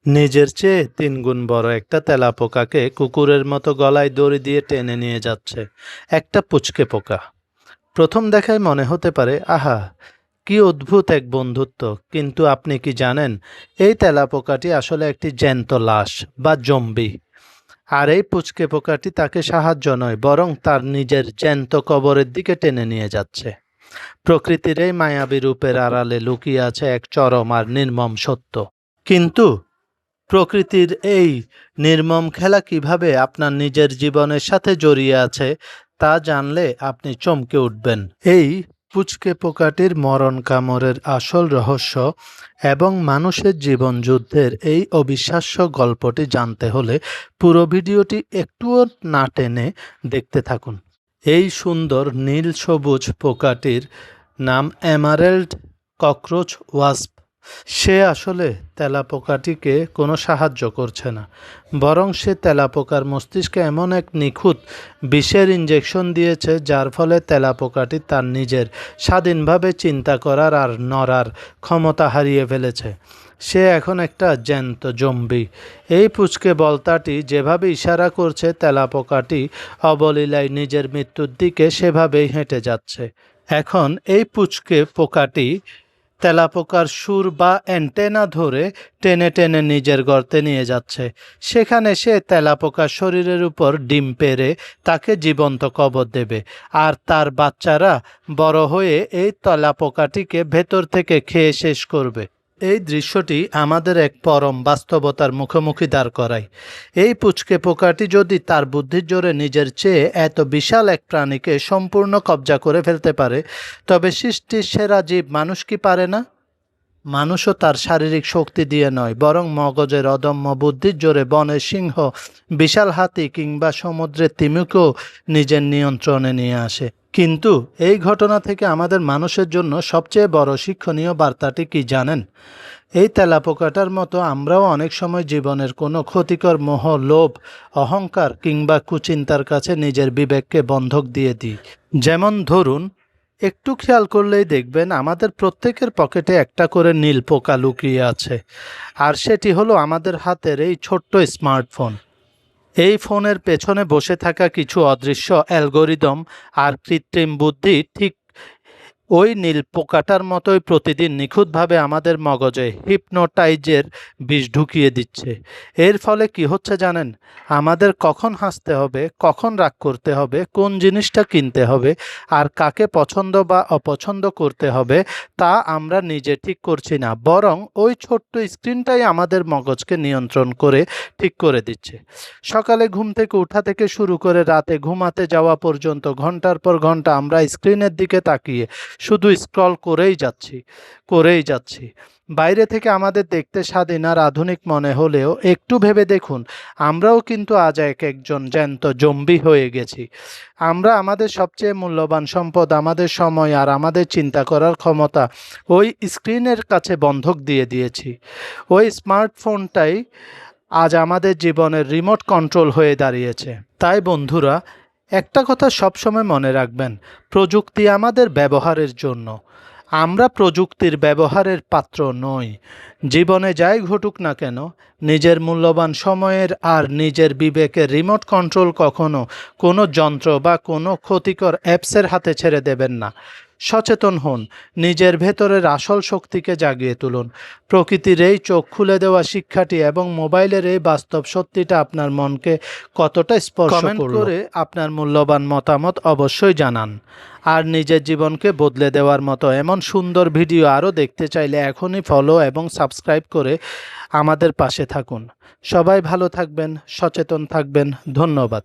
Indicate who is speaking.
Speaker 1: নিজের চেয়ে ৩ গুণ বড় একটা তেলাপোকাকে কুকুরের মতো গলায় দড়ি দিয়ে টেনে নিয়ে যাচ্ছে একটা পুচকে পোকা। প্রথম দেখায় মনে হতে পারে, আহা, কি অদ্ভুত এক বন্ধুত্ব। কিন্তু আপনি কি জানেন, এই তেলাপোকাটি আসলে একটি জ্যান্ত লাশ বা জম্বি। আর এই পুচকে পোকাটি তাকে সাহায্য নয়, বরং তার নিজের জ্যান্ত কবরের দিকে টেনে নিয়ে যাচ্ছে। প্রকৃতির এই মায়াবী রূপের আড়ালে লুকিয়ে আছে এক চরম আর নির্মম সত্য। কিন্তু প্রকৃতির এই নির্মম খেলা কিভাবে আপনার নিজের জীবনের সাথে জড়িয়ে আছে তা জানলে আপনি চমকে উঠবেন। এই পুচকে পোকাটির মরণ কামড়ের আসল রহস্য এবং মানুষের জীবন যুদ্ধের এই অবিশ্বাস্য গল্পটি জানতে হলে পুরো ভিডিওটি একটুও না টেনে দেখতে থাকুন। এই সুন্দর নীল সবুজ পোকাটির নাম এমারেল্ড ককরোচ ওয়াস্প। সে আসলে তেলাপোকাটিকে কোনো সাহায্য করছে না, বরং সে তেলাপোকার মস্তিষ্কে এমন এক নিখুঁত বিষের ইঞ্জেকশন দিয়েছে যার ফলে তেলাপোকাটি তার নিজের স্বাধীনভাবে চিন্তা করার আর নড়ার ক্ষমতা হারিয়ে ফেলেছে। সে এখন একটা জ্যান্ত জম্বি। এই পুচকে বলতাটি যেভাবে ইশারা করছে, তেলাপোকাটি অবলীলায় নিজের মৃত্যুর দিকে সেভাবেই হেঁটে যাচ্ছে। এখন এই পুচকে পোকাটি তেলাপোকার সুর বা অ্যান্টেনা ধরে টেনে টেনে নিজের গর্তে নিয়ে যাচ্ছে। সেখানে সে তেলাপোকার শরীরের উপর ডিম পেড়ে তাকে জীবন্ত কবর দেবে, আর তার বাচ্চারা বড় হয়ে এই তেলাপোকাটিকে ভেতর থেকে খেয়ে শেষ করবে। এই দৃশ্যটি আমাদের এক পরম বাস্তবতার মুখোমুখি দাঁড় করায়। এই পুচকে পোকাটি যদি তার বুদ্ধির জোরে নিজের চেয়ে এত বিশাল এক প্রাণীকে সম্পূর্ণ কব্জা করে ফেলতে পারে, তবে সৃষ্টির সেরা জীব মানুষ কি পারে না? মানুষও তার শারীরিক শক্তি দিয়ে নয়, বরং মগজের অদম্য বুদ্ধির জোরে বনের সিংহ, বিশাল হাতি কিংবা সমুদ্রের তিমিকেও নিজের নিয়ন্ত্রণে নিয়ে আসে। কিন্তু এই ঘটনা থেকে আমাদের মানুষের জন্য সবচেয়ে বড় শিক্ষণীয় বার্তাটি কি জানেন? এই তেলাপোকাটার মতো আমরাও অনেক সময় জীবনের কোনো ক্ষতিকর মোহ, লোভ, অহংকার কিংবা কুচিন্তার কাছে নিজের বিবেককে বন্ধক দিয়ে দিই। যেমন ধরুন, একটু খেয়াল করলেই দেখবেন আমাদের প্রত্যেকের পকেটে একটা করে নীল পোকা লুকিয়ে আছে, আর সেটি হলো আমাদের হাতের এই ছোট্ট স্মার্টফোন। এই ফোনের পেছনে বসে থাকা কিছু অদৃশ্য অ্যালগোরিদম আর কৃত্রিম বুদ্ধি ঠিক ওই নীল পোকাটার মতোই প্রতিদিন নিখুঁতভাবে আমাদের মগজে হিপনোটাইজের বিষ ঢুকিয়ে দিচ্ছে। এর ফলে কি হচ্ছে জানেন? আমাদের কখন হাসতে হবে, কখন রাগ করতে হবে, কোন জিনিসটা কিনতে হবে, আর কাকে পছন্দ বা অপছন্দ করতে হবে তা আমরা নিজে ঠিক করছি না, বরং ওই ছোট্ট স্ক্রিনটাই আমাদের মগজকে নিয়ন্ত্রণ করে ঠিক করে দিচ্ছে। সকালে ঘুম থেকে ওঠা থেকে শুরু করে রাতে ঘুমাতে যাওয়া পর্যন্ত ঘন্টার পর ঘন্টা আমরা স্ক্রিনের দিকে তাকিয়ে শুধু স্ক্রল করেই যাচ্ছি। বাইরে থেকে আমাদের দেখতে স্বাধীন আর আধুনিক মনে হলেও একটু ভেবে দেখুন, আমরাও কিন্তু আজ একজন জ্যান্ত জম্বি হয়ে গেছি। আমরা আমাদের সবচেয়ে মূল্যবান সম্পদ, আমাদের সময় আর আমাদের চিন্তা করার ক্ষমতা ওই স্ক্রিনের কাছে বন্ধক দিয়ে দিয়েছি। ওই স্মার্টফোনটাই আজ আমাদের জীবনের রিমোট কন্ট্রোল হয়ে দাঁড়িয়েছে। তাই বন্ধুরা, একটা কথা সবসময় মনে রাখবেন, প্রযুক্তি আমাদের ব্যবহারের জন্য, আমরা প্রযুক্তির ব্যবহারের পাত্র নই। জীবনে যাই ঘটুক না কেন, নিজের মূল্যবান সময়ের আর নিজের বিবেকের রিমোট কন্ট্রোল কখনো কোনো যন্ত্র বা কোনো ক্ষতিকর অ্যাপসের হাতে ছেড়ে দেবেন না। সচেতন হন, নিজের ভেতরের আসল শক্তিকে জাগিয়ে তুলুন। প্রকৃতির এই চোখ খুলে দেওয়া শিক্ষাটি এবং মোবাইলের এই বাস্তব সত্যিটা আপনার মনকে কতটা স্পর্শ করলো? কমেন্ট করে আপনার মূল্যবান মতামত অবশ্যই জানান। আর নিজের জীবনকে বদলে দেওয়ার মতো এমন সুন্দর ভিডিও আরও দেখতে চাইলে এখনই ফলো এবং সাবস্ক্রাইব করে আমাদের পাশে থাকুন। সবাই ভালো থাকবেন, সচেতন থাকবেন। ধন্যবাদ।